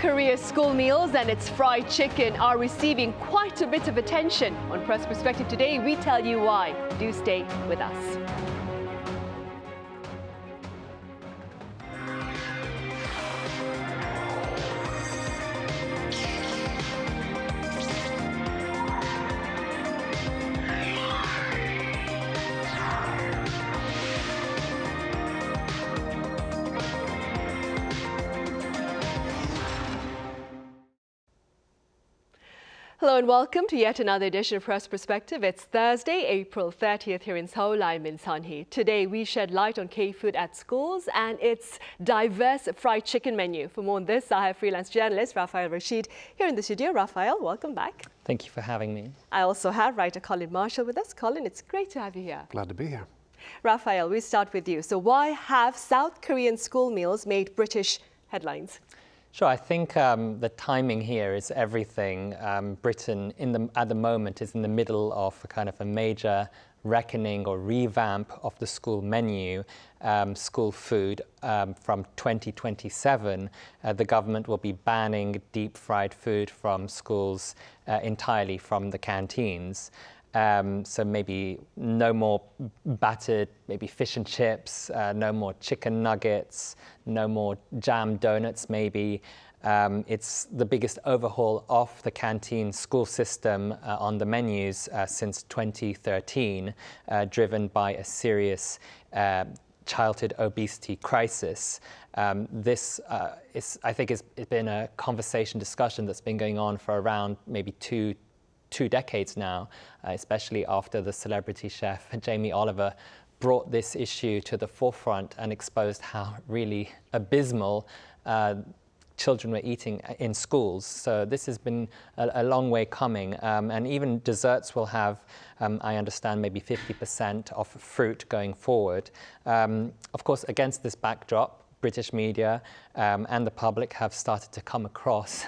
Korea's school meals and its fried chicken are receiving quite a bit of attention. On Press Perspective today, we tell you why. Do stay with us. Hello and welcome to yet another edition of Press Perspective. It's Thursday, April 30th here in Seoul. I'm Min Sun-hee. Today we shed light on K-food at schools and its diverse fried chicken menu. For more on this, I have freelance journalist Raphael Rashid here in the studio. Raphael, welcome back. Thank you for having me. I also have writer Colin Marshall with us. Colin, it's great to have you here. Glad to be here. Raphael, we start with you. So why have South Korean school meals made British headlines? Sure, I think the timing here is everything. Britain at the moment is in the middle of a major reckoning or revamp of the school menu, school food. From 2027, the government will be banning deep fried food from schools entirely from the canteens. So maybe no more battered, maybe fish and chips, no more chicken nuggets, no more jam donuts maybe. It's the biggest overhaul of the canteen school system on the menus since 2013, driven by a serious childhood obesity crisis. This I think has been a discussion that's been going on for around maybe two decades now, especially after the celebrity chef Jamie Oliver brought this issue to the forefront and exposed how really abysmal children were eating in schools. So this has been a long way coming, and even desserts will have, I understand, maybe 50% of fruit going forward. Of course, against this backdrop, British media and the public have started to come across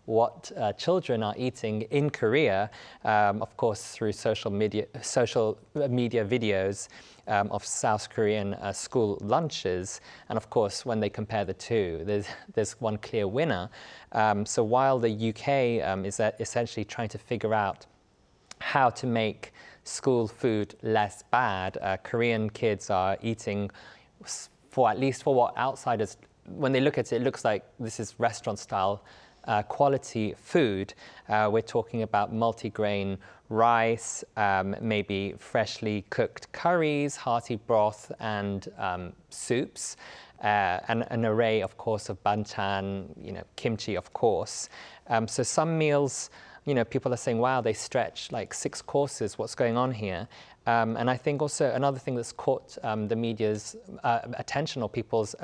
what children are eating in Korea, of course, through social media videos of South Korean school lunches. And of course, when they compare the two, there's one clear winner. So while the UK is essentially trying to figure out how to make school food less bad, Korean kids are eating, at least for what outsiders, when they look at it, it looks like this is restaurant style quality food. We're talking about multi-grain rice, maybe freshly cooked curries, hearty broth, and soups, and an array, of course, of banchan, kimchi, of course. So some meals, people are saying, wow, they stretch like 6 courses. What's going on here? And I think also another thing that's caught the media's attention or people's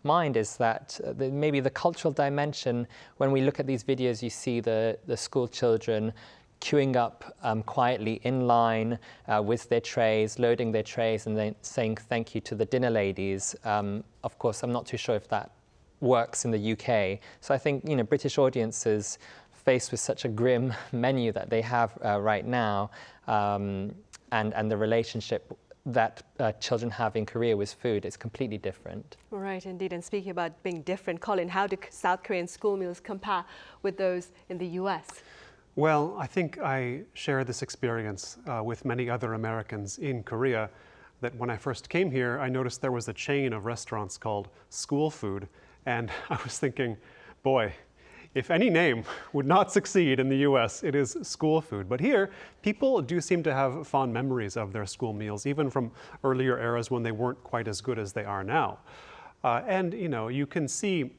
mind is that maybe the cultural dimension. When we look at these videos, you see the school children queuing up quietly in line with their trays, loading their trays, and then saying thank you to the dinner ladies. Of course, I'm not too sure if that works in the UK. So I think British audiences faced with such a grim menu that they have right now, and the relationship that children have in Korea with food is completely different. Right, indeed. And speaking about being different, Colin, how do South Korean school meals compare with those in the US? Well, I think I share this experience with many other Americans in Korea, that when I first came here, I noticed there was a chain of restaurants called School Food. And I was thinking, boy, if any name would not succeed in the US, it is School Food. But here, people do seem to have fond memories of their school meals, even from earlier eras when they weren't quite as good as they are now. And you can see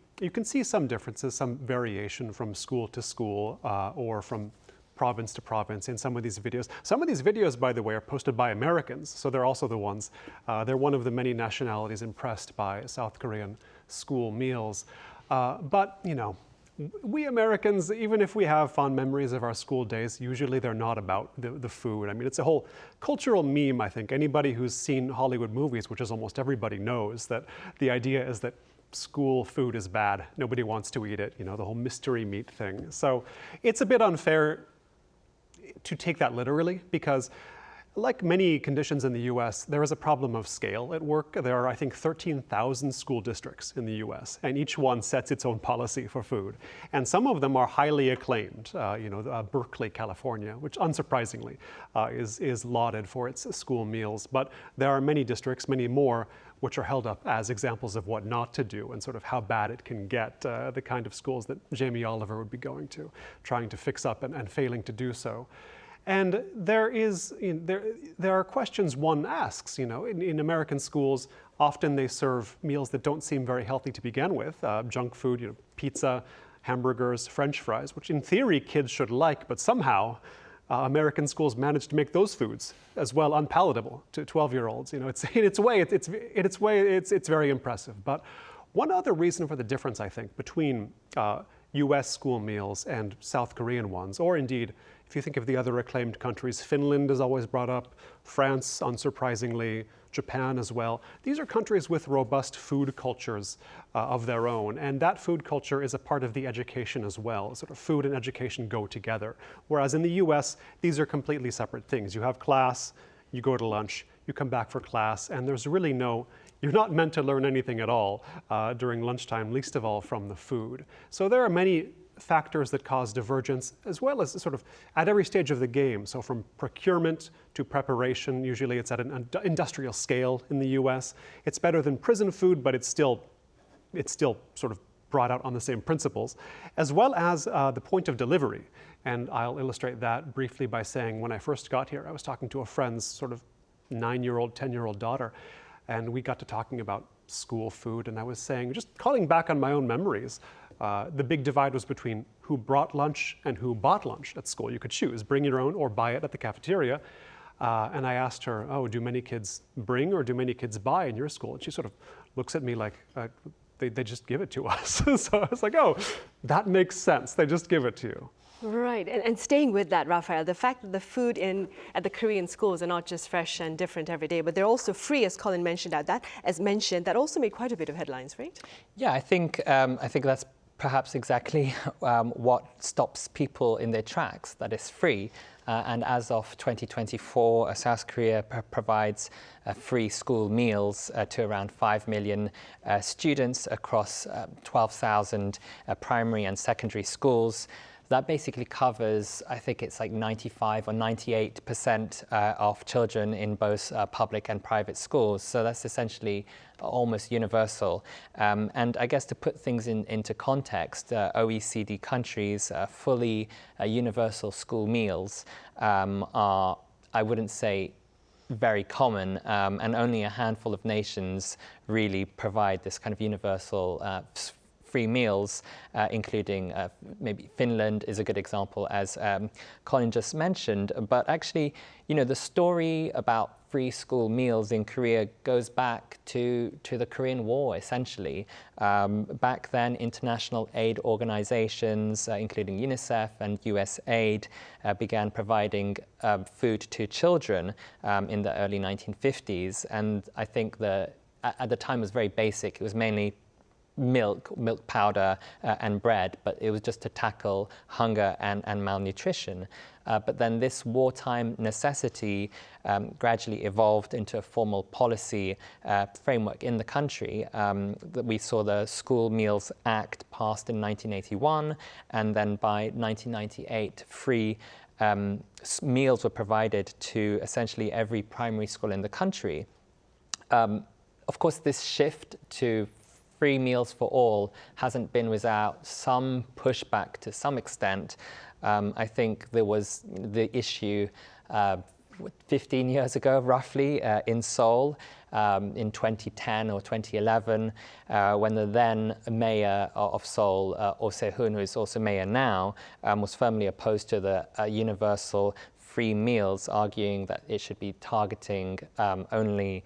some differences, some variation from school to school, or from province to province in some of these videos. Some of these videos, by the way, are posted by Americans, so they're also the ones. They're one of the many nationalities impressed by South Korean school meals. But we Americans, even if we have fond memories of our school days, usually they're not about the food. I mean, it's a whole cultural meme, I think. Anybody who's seen Hollywood movies, which is almost everybody, knows that the idea is that school food is bad. Nobody wants to eat it, the whole mystery meat thing. So it's a bit unfair to take that literally, because like many conditions in the US, there is a problem of scale at work. There are, I think, 13,000 school districts in the US, and each one sets its own policy for food. And some of them are highly acclaimed. Berkeley, California, which unsurprisingly is lauded for its school meals. But there are many districts, many more, which are held up as examples of what not to do and sort of how bad it can get, the kind of schools that Jamie Oliver would be going to, trying to fix up and failing to do so. And there are questions one asks, in American schools, often they serve meals that don't seem very healthy to begin with, junk food, pizza, hamburgers, French fries, which in theory kids should like, but somehow American schools manage to make those foods as well unpalatable to 12-year-olds. It's very impressive. But one other reason for the difference, I think, between US school meals and South Korean ones, or indeed, if you think of the other acclaimed countries, Finland is always brought up, France, unsurprisingly, Japan as well. These are countries with robust food cultures of their own, and that food culture is a part of the education as well. Sort of food and education go together. Whereas in the US, these are completely separate things. You have class, you go to lunch, you come back for class, and there's really you're not meant to learn anything at all during lunchtime, least of all from the food. So there are many factors that cause divergence, as well as sort of at every stage of the game. So from procurement to preparation, usually it's at an industrial scale in the US. It's better than prison food, but it's still sort of brought out on the same principles, as well as the point of delivery. And I'll illustrate that briefly by saying when I first got here, I was talking to a friend's sort of 9-year-old, 10-year-old daughter, and we got to talking about school food, and I was saying, just calling back on my own memories, the big divide was between who brought lunch and who bought lunch at school. You could choose, bring your own or buy it at the cafeteria. And I asked her, oh, do many kids bring or do many kids buy in your school? And she sort of looks at me like, they just give it to us. So I was like, oh, that makes sense. They just give it to you. Right, and staying with that, Raphael, the fact that the food at the Korean schools are not just fresh and different every day, but they're also free, as Colin mentioned, that also made quite a bit of headlines, right? Yeah, I think that's perhaps exactly what stops people in their tracks, that is free. And as of 2024, South Korea provides free school meals to around 5 million students across 12,000 primary and secondary schools. That basically covers, I think it's like 95 or 98% of children in both public and private schools. So that's essentially almost universal. And I guess to put things into context, OECD countries, fully universal school meals are, I wouldn't say, very common, and only a handful of nations really provide this kind of universal free meals, including maybe Finland is a good example, as Colin just mentioned. But actually, the story about free school meals in Korea goes back to the Korean War, essentially. Back then, international aid organizations, including UNICEF and USAID, began providing food to children in the early 1950s. And I think at the time it was very basic. It was mainly milk powder and bread, but it was just to tackle hunger and malnutrition. But then this wartime necessity gradually evolved into a formal policy framework in the country. That we saw the School Meals Act passed in 1981, and then by 1998, free meals were provided to essentially every primary school in the country. Of course, this shift to free meals for all hasn't been without some pushback to some extent. I think there was the issue 15 years ago, roughly, in Seoul in 2010 or 2011, when the then mayor of Seoul, Oh Se-hoon, who is also mayor now, was firmly opposed to the universal free meals, arguing that it should be targeting only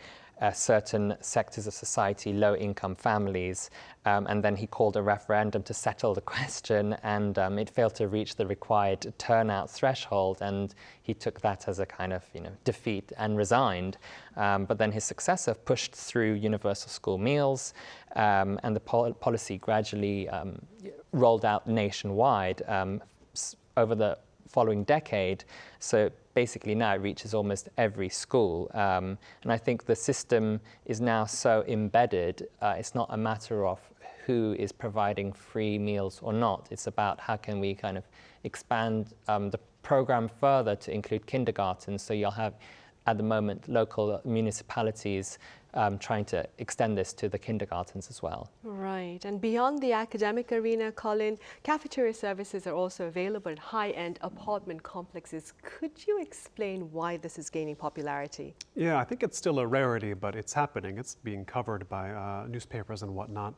certain sectors of society, low-income families, and then he called a referendum to settle the question, and it failed to reach the required turnout threshold, and he took that as a kind of defeat and resigned. But then his successor pushed through universal school meals, and the policy gradually rolled out nationwide over the following decade. So basically now it reaches almost every school. And I think the system is now so embedded, it's not a matter of who is providing free meals or not. It's about how can we kind of expand the program further to include kindergarten. So you'll have, at the moment, local municipalities trying to extend this to the kindergartens as well. Right, and beyond the academic arena, Colin, cafeteria services are also available in high-end apartment complexes. Could you explain why this is gaining popularity? Yeah, I think it's still a rarity, but it's happening. It's being covered by newspapers and whatnot.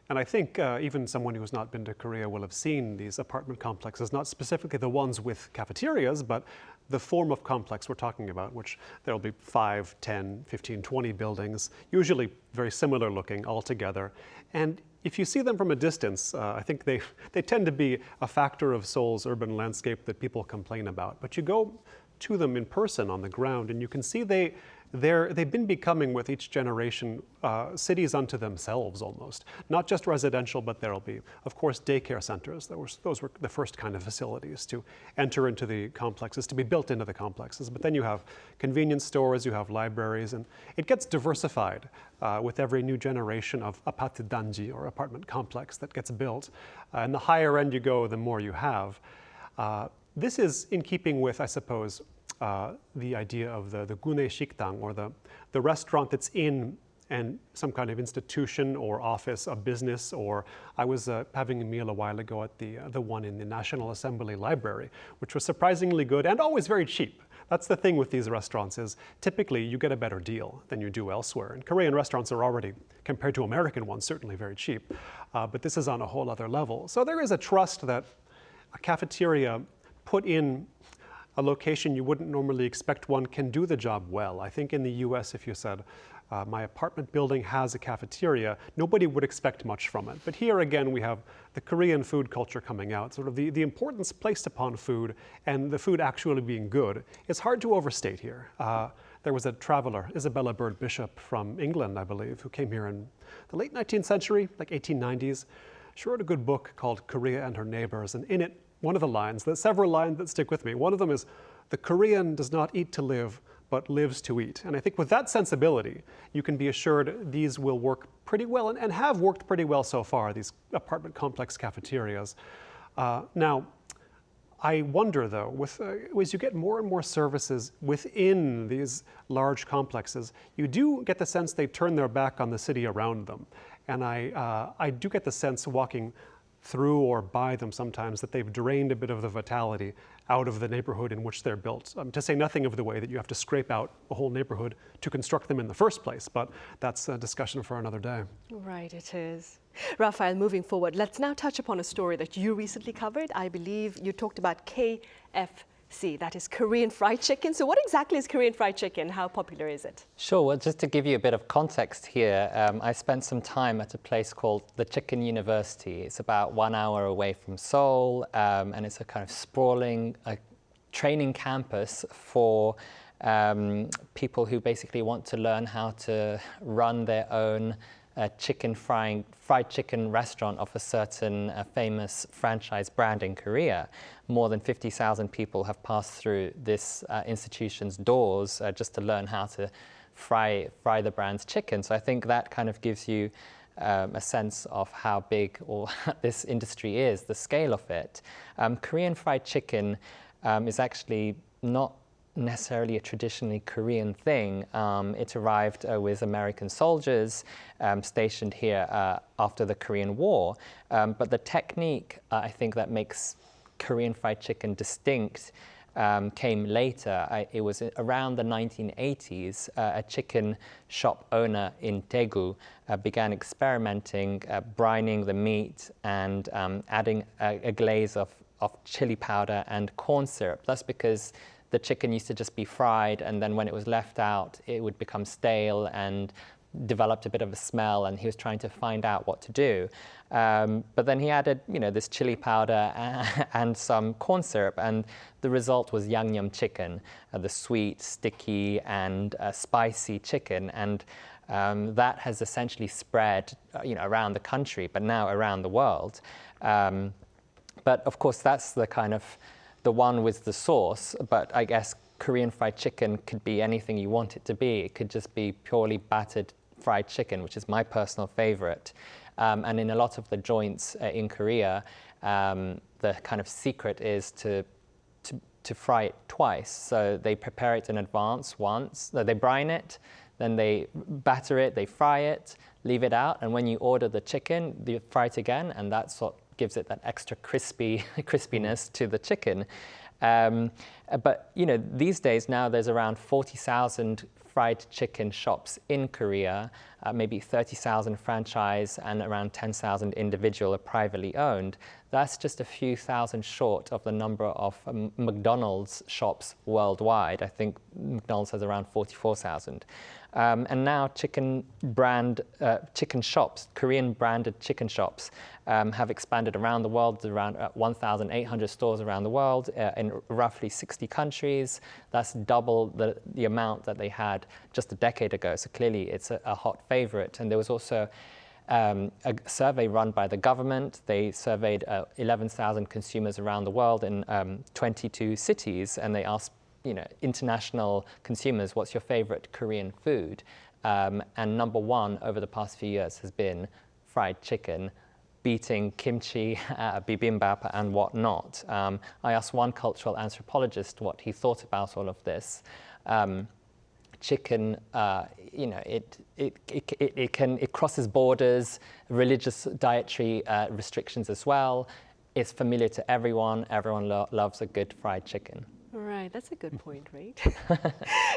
And I think even someone who has not been to Korea will have seen these apartment complexes, not specifically the ones with cafeterias, but the form of complex we're talking about, which there'll be 5, 10, 15, 20 buildings, usually very similar looking all together. And if you see them from a distance, I think they tend to be a factor of Seoul's urban landscape that people complain about. But you go to them in person on the ground and you can see they've been becoming, with each generation, cities unto themselves almost. Not just residential, but there'll be, of course, daycare centers. Those were the first kind of facilities to enter into the complexes, to be built into the complexes. But then you have convenience stores, you have libraries, and it gets diversified with every new generation of 아파트 단지, or apartment complex, that gets built. And the higher end you go, the more you have. This is in keeping with, I suppose, the idea of the gune 식당, or the restaurant that's in and some kind of institution or office, a business. Or I was having a meal a while ago at the one in the National Assembly Library, which was surprisingly good and always very cheap. That's the thing with these restaurants, is typically you get a better deal than you do elsewhere. And Korean restaurants are already, compared to American ones, certainly very cheap. But this is on a whole other level. So there is a trust that a cafeteria put in a location you wouldn't normally expect one can do the job well. I think in the US, if you said, my apartment building has a cafeteria, nobody would expect much from it. But here again, we have the Korean food culture coming out, sort of the importance placed upon food and the food actually being good. It's hard to overstate here. There was a traveler, Isabella Bird Bishop from England, I believe, who came here in the late 19th century, like 1890s. She wrote a good book called Korea and Her Neighbors, and in it, one of the lines, there's several lines that stick with me. One of them is, "The Korean does not eat to live, but lives to eat." And I think with that sensibility, you can be assured these will work pretty well, and have worked pretty well so far, these apartment complex cafeterias. Now, I wonder though, as you get more and more services within these large complexes, you do get the sense they turn their back on the city around them. And I do get the sense, walking through or by them sometimes, that they've drained a bit of the vitality out of the neighborhood in which they're built. To say nothing of the way that you have to scrape out a whole neighborhood to construct them in the first place, but that's a discussion for another day. Right, it is. Raphael, moving forward, let's now touch upon a story that you recently covered. I believe you talked about KFC, that is Korean fried chicken. So what exactly is Korean fried chicken? How popular is it? Sure, well, just to give you a bit of context here, I spent some time at a place called the Chicken University. It's about 1 hour away from Seoul, and it's a kind of sprawling training campus for people who basically want to learn how to run their own fried chicken restaurant of a certain famous franchise brand in Korea. More than 50,000 people have passed through this institution's doors just to learn how to fry the brand's chicken. So I think that kind of gives you a sense of how big this industry is, the scale of it. Korean fried chicken is actually not necessarily a traditionally Korean thing. It arrived with American soldiers stationed here after the Korean War. But the technique, I think, that makes Korean fried chicken distinct came later. It was around the 1980s, a chicken shop owner in Daegu began experimenting, brining the meat and adding a glaze of chili powder and corn syrup. That's because the chicken used to just be fried, and then when it was left out, it would become stale and developed a bit of a smell, and he was trying to find out what to do. But then he added, this chili powder and some corn syrup, and the result was yangnyeom chicken, the sweet, sticky, and spicy chicken. And that has essentially spread, around the country, but now around the world. But of course, that's the kind of the one with the sauce, but I guess Korean fried chicken could be anything you want it to be. It could just be purely battered fried chicken, which is my personal favorite. And in a lot of the joints in Korea, the kind of secret is to fry it twice. So they prepare it in advance once, they brine it, then they batter it, they fry it, leave it out, and when you order the chicken, you fry it again, and that's what gives it that extra crispiness to the chicken. But you know, these days now there's around 40,000 fried chicken shops in Korea, maybe 30,000 franchise and around 10,000 individual or privately owned. That's just a few thousand short of the number of McDonald's shops worldwide. I think McDonald's has around 44,000. And now chicken shops, Korean branded chicken shops, have expanded around the world. There's around 1,800 stores around the world in roughly 60 countries. That's double the amount that they had just a decade ago. So clearly it's a hot favorite. And there was also a survey run by the government. They surveyed 11,000 consumers around the world in 22 cities, and they asked international consumers, what's your favorite Korean food? And number one over the past few years has been fried chicken, beating kimchi, bibimbap, and whatnot. I asked one cultural anthropologist what he thought about all of this. Chicken, it crosses borders, religious dietary restrictions as well. It's familiar to everyone. Everyone loves a good fried chicken. Right, that's a good point, right?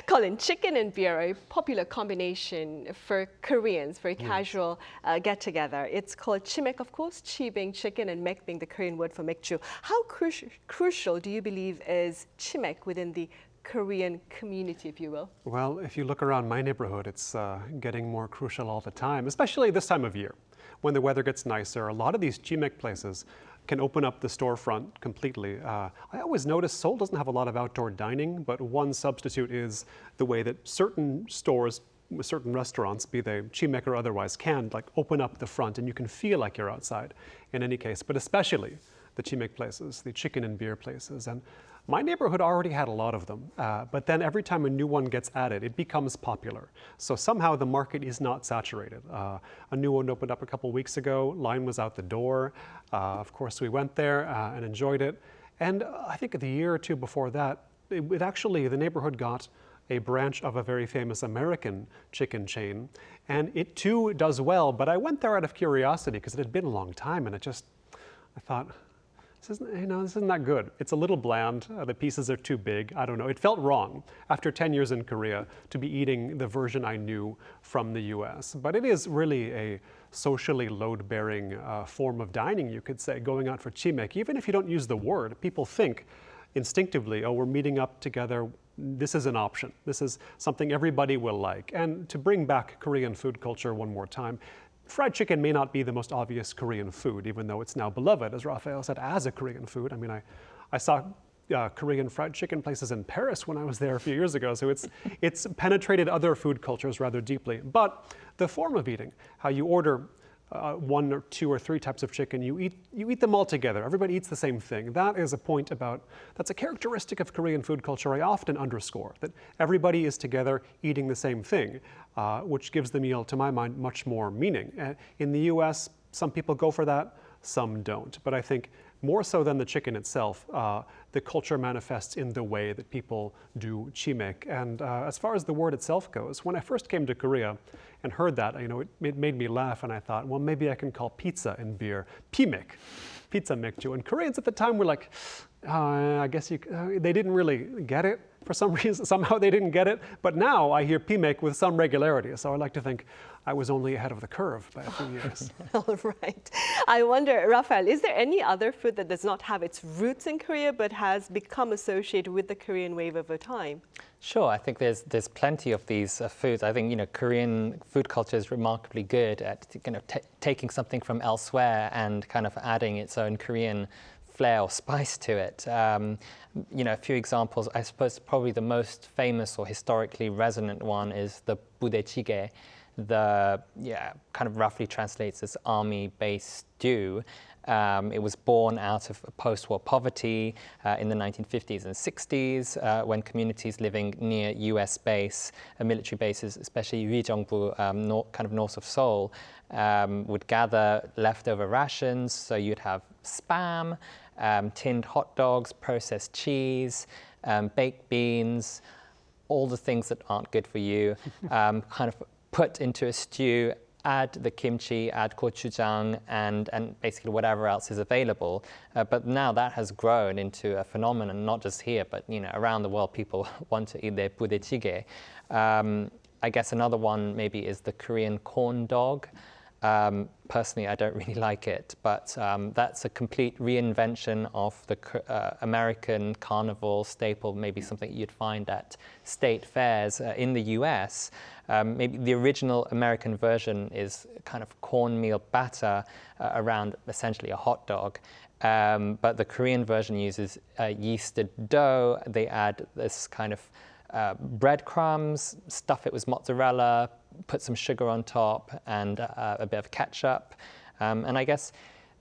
Colin, chicken and beer are a popular combination for Koreans, for a casual get-together. It's called chimek, of course, chi being chicken and mek being the Korean word for mekju. How crucial do you believe is chimek within the Korean community, if you will? Well, if you look around my neighborhood, it's getting more crucial all the time, especially this time of year. When the weather gets nicer, a lot of these chimek places can open up the storefront completely. I always notice Seoul doesn't have a lot of outdoor dining, but one substitute is the way that certain stores, certain restaurants, be they chimek or otherwise, can like open up the front and you can feel like you're outside in any case, but especially the chimek places, the chicken and beer places. And my neighborhood already had a lot of them, but then every time a new one gets added, it becomes popular. So somehow the market is not saturated. A new one opened up a couple weeks ago, line was out the door. Of course, we went there and enjoyed it. And I think the year or two before that, the neighborhood got a branch of a very famous American chicken chain. And it too does well, but I went there out of curiosity because it had been a long time, and I thought, this isn't that good. It's a little bland. The pieces are too big. I don't know. It felt wrong after 10 years in Korea to be eating the version I knew from the US. But it is really a socially load-bearing form of dining, you could say, going out for chimek. Even if you don't use the word, people think instinctively, oh, we're meeting up together. This is an option. This is something everybody will like. And to bring back Korean food culture one more time, fried chicken may not be the most obvious Korean food, even though it's now beloved, as Raphael said, as a Korean food. I mean, I saw Korean fried chicken places in Paris when I was there a few years ago, so it's penetrated other food cultures rather deeply. But the form of eating, how you order one or two or three types of chicken, you eat them all together. Everybody eats the same thing. That is a point that's a characteristic of Korean food culture I often underscore, that everybody is together eating the same thing, which gives the meal, to my mind, much more meaning. In the US, some people go for that, some don't. But I think more so than the chicken itself, the culture manifests in the way that people do chimek. And as far as the word itself goes, when I first came to Korea and heard that, it made me laugh, and I thought, well, maybe I can call pizza and beer pimek, pizza mekju. And Koreans at the time were like, I guess they didn't really get it. For some reason, somehow they didn't get it. But now I hear pimek with some regularity. So I like to think I was only ahead of the curve by a few years. All right. I wonder, Raphael, is there any other food that does not have its roots in Korea but has become associated with the Korean wave over time? Sure, I think there's plenty of these foods. I think Korean food culture is remarkably good at taking something from elsewhere and kind of adding its own Korean flair or spice to it. A few examples. I suppose probably the most famous or historically resonant one is the budae-jjigae. Kind of roughly translates as army-based stew. It was born out of post-war poverty in the 1950s and 60s when communities living near US military bases, especially Uijeongbu, kind of north of Seoul, would gather leftover rations. So you'd have spam, tinned hot dogs, processed cheese, baked beans, all the things that aren't good for you, kind of put into a stew, add the kimchi, add gochujang, and basically whatever else is available. But now that has grown into a phenomenon, not just here, but around the world. People want to eat their budae-jjigae. I guess another one maybe is the Korean corn dog. Personally, I don't really like it, but that's a complete reinvention of the American carnival staple, maybe something you'd find at state fairs in the US. Maybe the original American version is kind of cornmeal batter around essentially a hot dog. But the Korean version uses yeasted dough. They add this kind of breadcrumbs, stuff it with mozzarella, put some sugar on top and a bit of ketchup. And I guess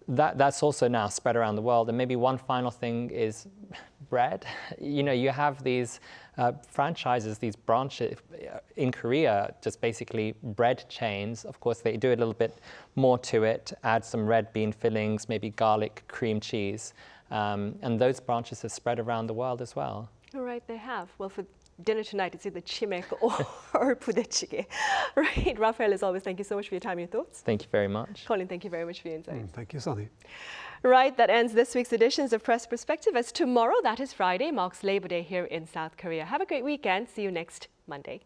that's also now spread around the world. And maybe one final thing is bread. You have these franchises, these branches in Korea, just basically bread chains. Of course, they do a little bit more to it, add some red bean fillings, maybe garlic, cream cheese. And those branches have spread around the world as well. All right, they have. Well, for dinner tonight, it's either chimek or budae-jjigae. Right, Raphael, as always, thank you so much for your time and your thoughts. Thank you very much. Colin, thank you very much for your insights. Thank you, Sun-hee. Right, that ends this week's editions of Press Perspective. As tomorrow, that is Friday, marks Labor Day here in South Korea. Have a great weekend. See you next Monday.